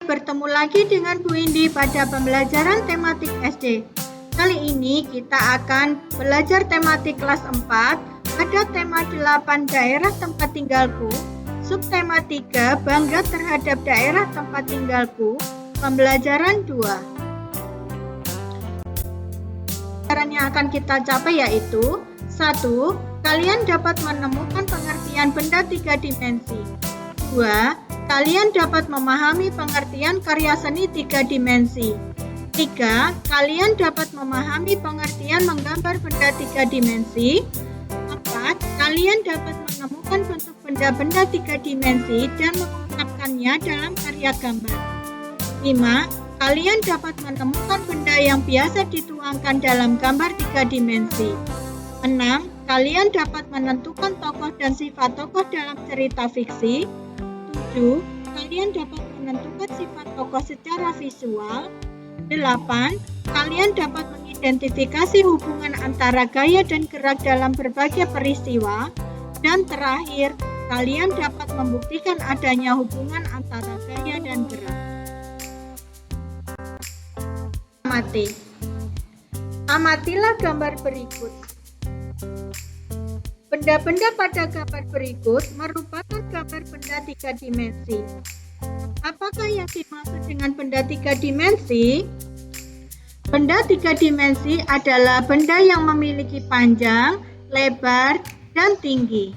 bertemu lagi dengan Bu Indi pada pembelajaran tematik SD. Kali ini kita akan belajar tematik kelas 4 pada tema 8 daerah tempat tinggalku, subtema 3 bangga terhadap daerah tempat tinggalku, pembelajaran 2. Pembelajaran yang akan kita capai yaitu 1. Kalian dapat menemukan pengertian benda 3 dimensi. 2. Kalian dapat memahami pengertian karya seni 3 dimensi. 3. Kalian dapat memahami pengertian menggambar benda 3 dimensi. 4. Kalian dapat menemukan bentuk benda-benda 3 dimensi dan mengungkapkannya dalam karya gambar. 5. Kalian dapat menemukan benda yang biasa dituangkan dalam gambar 3 dimensi. 6. Kalian dapat menentukan tokoh dan sifat tokoh dalam cerita fiksi. 7. Kalian dapat menentukan sifat tokoh secara visual. 8. Kalian dapat mengidentifikasi hubungan antara gaya dan gerak dalam berbagai peristiwa. Dan terakhir, kalian dapat membuktikan adanya hubungan antara gaya dan gerak. Amatilah gambar berikut. Benda-benda pada gambar berikut merupakan gambar benda 3 dimensi. Apakah yang dimaksud dengan benda 3 dimensi? Benda 3 dimensi adalah benda yang memiliki panjang, lebar, dan tinggi.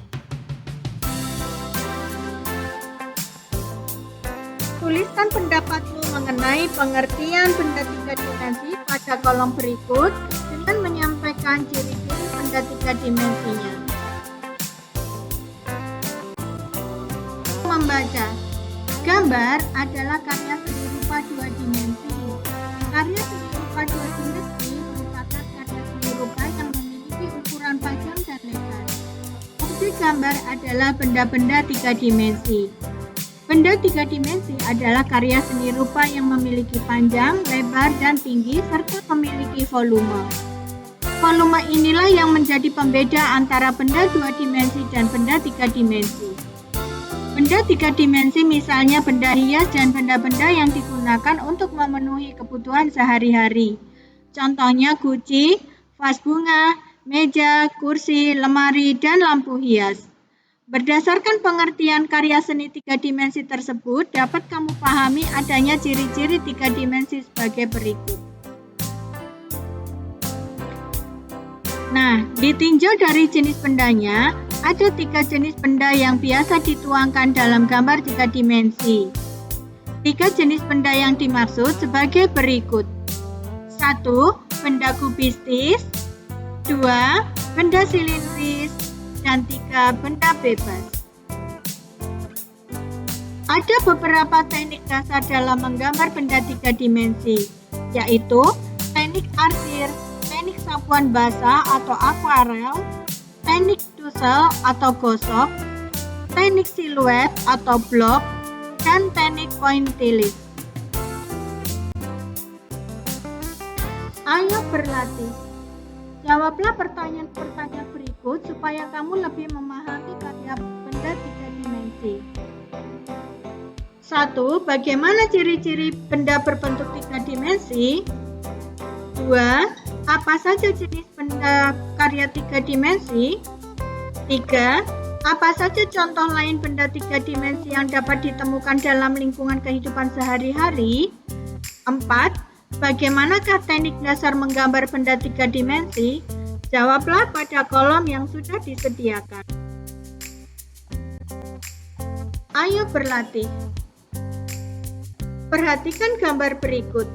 Tuliskan pendapatmu mengenai pengertian benda 3 dimensi pada kolom berikut dengan menyampaikan ciri-ciri benda 3 dimensinya. Membaca. Gambar adalah karya seni rupa 2 dimensi. Karya seni rupa 2 dimensi merupakan karya seni rupa yang memiliki ukuran panjang dan lebar. Objek gambar adalah benda-benda 3 dimensi. Benda 3 dimensi adalah karya seni rupa yang memiliki panjang, lebar, dan tinggi serta memiliki volume. Volume inilah yang menjadi pembeda antara benda 2 dimensi dan benda 3 dimensi. Benda 3 dimensi misalnya benda hias dan benda-benda yang digunakan untuk memenuhi kebutuhan sehari-hari. Contohnya guci, vas bunga, meja, kursi, lemari, dan lampu hias. Berdasarkan pengertian karya seni 3 dimensi tersebut, dapat kamu pahami adanya ciri-ciri 3 dimensi sebagai berikut. Nah, ditinjau dari jenis bendanya, ada 3 jenis benda yang biasa dituangkan dalam gambar 3 dimensi. 3 jenis benda yang dimaksud sebagai berikut. 1. Benda kubistis. 2. Benda silindris. Dan 3. Benda bebas. Ada beberapa teknik dasar dalam menggambar benda 3 dimensi, yaitu teknik arsir, teknik sapuan basah atau akuarel, teknik tusel atau gosok, teknik siluet atau blok, dan teknik pointillis. Ayo berlatih. Jawablah pertanyaan-pertanyaan berikut supaya kamu lebih memahami karya benda 3 dimensi. 1. Bagaimana ciri-ciri benda berbentuk 3 dimensi? 2. Apa saja jenis benda karya 3 dimensi? 3. Apa saja contoh lain benda 3 dimensi yang dapat ditemukan dalam lingkungan kehidupan sehari-hari? 4. Bagaimanakah teknik dasar menggambar benda 3 dimensi? Jawablah pada kolom yang sudah disediakan. Ayo berlatih. Perhatikan gambar berikut.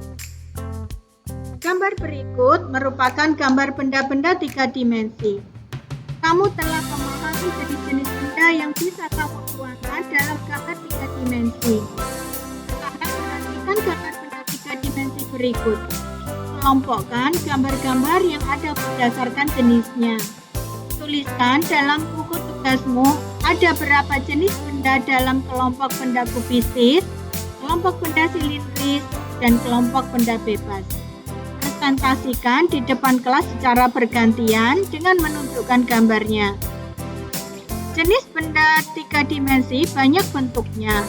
Gambar berikut merupakan gambar benda-benda 3 dimensi. Kamu telah memahami jenis-jenis benda yang bisa kamu tuangkan dalam gambar 3 dimensi. Sekarang perhatikan gambar benda 3 dimensi berikut. Kelompokkan gambar-gambar yang ada berdasarkan jenisnya. Tuliskan dalam buku tugasmu ada berapa jenis benda dalam kelompok benda kubistis, kelompok benda silindris, dan kelompok benda bebas. Presentasikan di depan kelas secara bergantian dengan menunjukkan gambarnya. Jenis benda 3 dimensi banyak bentuknya.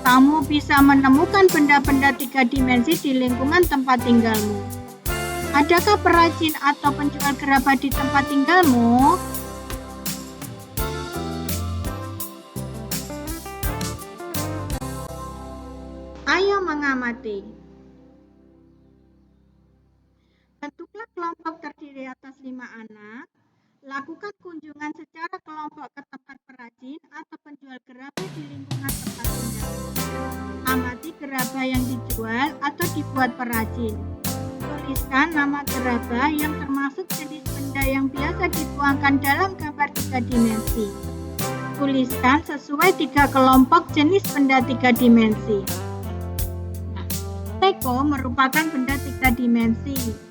1. kamu bisa menemukan benda-benda 3 dimensi di lingkungan tempat tinggalmu. Adakah perajin atau penjual gerabah di tempat tinggalmu? Ayo mengamati. Bentuklah kelompok terdiri atas 5 anak. Lakukan kunjungan secara kelompok ke tempat perajin atau penjual gerabah di lingkungan tempat tinggal. Amati gerabah yang dijual atau dibuat perajin. Tuliskan nama gerabah yang termasuk jenis benda yang biasa dituangkan dalam gambar 3 dimensi. Tuliskan sesuai 3 kelompok jenis benda 3 dimensi. Teko merupakan benda 3 dimensi.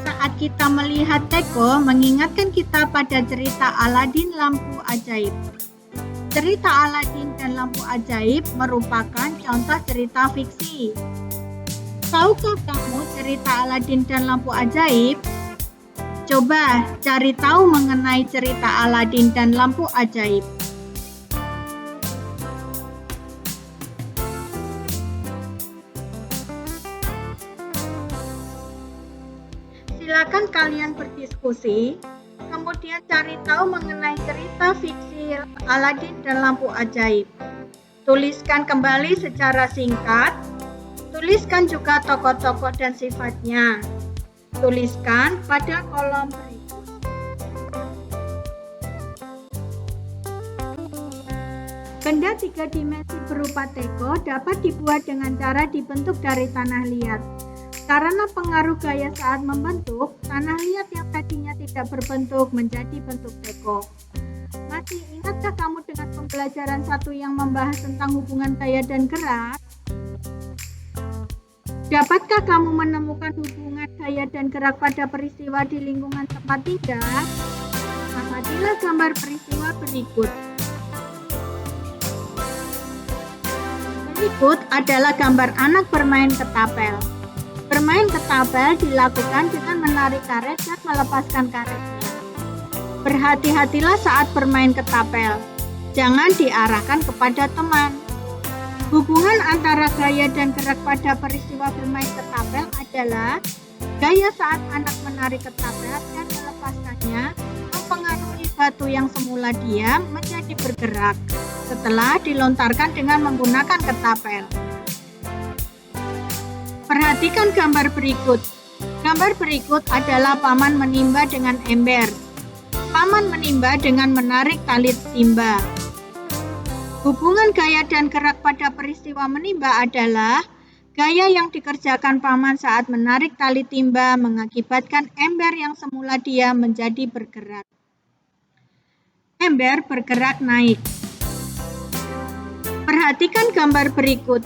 Saat kita melihat teko, mengingatkan kita pada cerita Aladin Lampu Ajaib. Cerita Aladin dan Lampu Ajaib merupakan contoh cerita fiksi. Tahukah kamu cerita Aladin dan Lampu Ajaib? Coba cari tahu mengenai cerita Aladin dan Lampu Ajaib. Silakan kalian berdiskusi, kemudian cari tahu mengenai cerita fiksi Aladin dan Lampu Ajaib. Tuliskan kembali secara singkat. Tuliskan juga tokoh-tokoh dan sifatnya. Tuliskan pada kolom berikut. Benda 3 dimensi berupa teko dapat dibuat dengan cara dibentuk dari tanah liat. Karena pengaruh gaya saat membentuk, tanah liat yang tadinya tidak berbentuk menjadi bentuk teko. Masih ingatkah kamu dengan pembelajaran 1 yang membahas tentang hubungan gaya dan gerak? Dapatkah kamu menemukan hubungan gaya dan gerak pada peristiwa di lingkungan tempat tinggal? Amatilah gambar peristiwa berikut. Berikut adalah gambar anak bermain ketapel. Bermain ketapel dilakukan dengan menarik karet dan melepaskan karetnya. Berhati-hatilah saat bermain ketapel. Jangan diarahkan kepada teman. Hubungan antara gaya dan gerak pada peristiwa bermain ketapel adalah gaya saat anak menarik ketapel dan melepaskannya mempengaruhi batu yang semula diam menjadi bergerak setelah dilontarkan dengan menggunakan ketapel. Perhatikan gambar berikut. Gambar berikut adalah paman menimba dengan ember. Paman menimba dengan menarik tali timba. Hubungan gaya dan gerak pada peristiwa menimba adalah gaya yang dikerjakan paman saat menarik tali timba mengakibatkan ember yang semula diam menjadi bergerak. Ember bergerak naik. Perhatikan gambar berikut.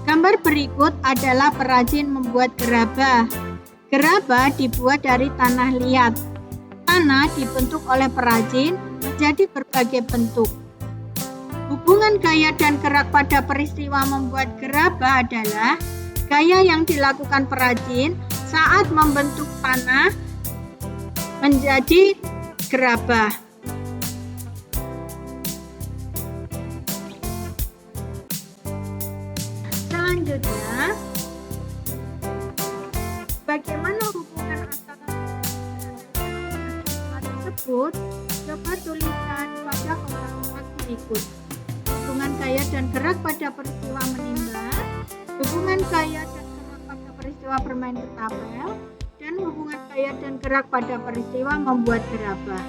Gambar berikut adalah perajin membuat gerabah. Gerabah dibuat dari tanah liat. Tanah dibentuk oleh perajin menjadi berbagai bentuk. Hubungan gaya dan gerak pada peristiwa membuat gerabah adalah gaya yang dilakukan perajin saat membentuk tanah menjadi gerabah. Selanjutnya, bagaimana hubungan antara tersebut? Coba tuliskan pada kotak-kotak berikut. Hubungan gaya dan gerak pada peristiwa menimba, hubungan gaya dan gerak pada peristiwa bermain ketapel, dan hubungan gaya dan gerak pada peristiwa membuat gerabah.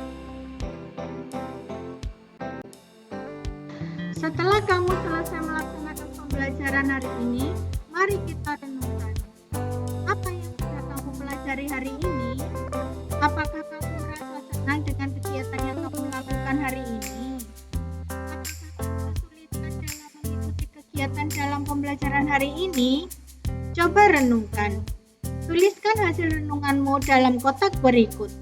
Setelah kamu selesai melaksanakan pembelajaran hari ini, mari kita renungkan. Apa yang sudah kamu pelajari hari ini? Apakah kamu merasa senang dengan kegiatan yang kamu lakukan hari ini? Apakah kamu kesulitan dalam mengikuti kegiatan dalam pembelajaran hari ini? Coba renungkan. Tuliskan hasil renunganmu dalam kotak berikut.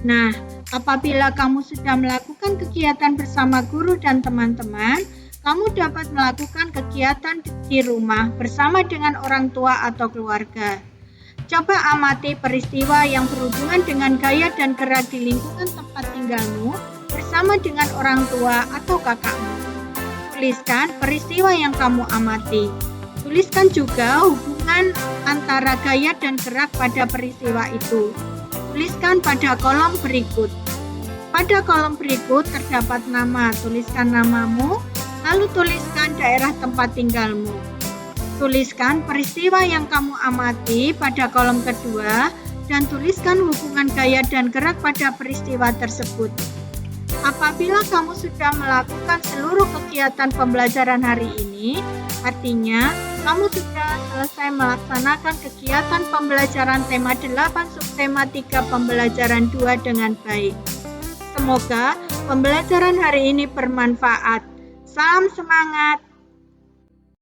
Nah, apabila kamu sudah melakukan kegiatan bersama guru dan teman-teman, kamu dapat melakukan kegiatan di rumah bersama dengan orang tua atau keluarga. Coba amati peristiwa yang berhubungan dengan gaya dan gerak di lingkungan tempat tinggalmu bersama dengan orang tua atau kakakmu. Tuliskan peristiwa yang kamu amati. Tuliskan juga hubungan antara gaya dan gerak pada peristiwa itu. Tuliskan pada kolom berikut. Pada kolom berikut terdapat nama. Tuliskan namamu, lalu tuliskan daerah tempat tinggalmu. Tuliskan peristiwa yang kamu amati pada kolom kedua dan tuliskan hubungan gaya dan gerak pada peristiwa tersebut. Apabila kamu sudah melakukan seluruh kegiatan pembelajaran hari ini, artinya kamu sudah selesai melaksanakan kegiatan pembelajaran tema 8 subtema 3 pembelajaran 2 dengan baik. Semoga pembelajaran hari ini bermanfaat. Salam semangat!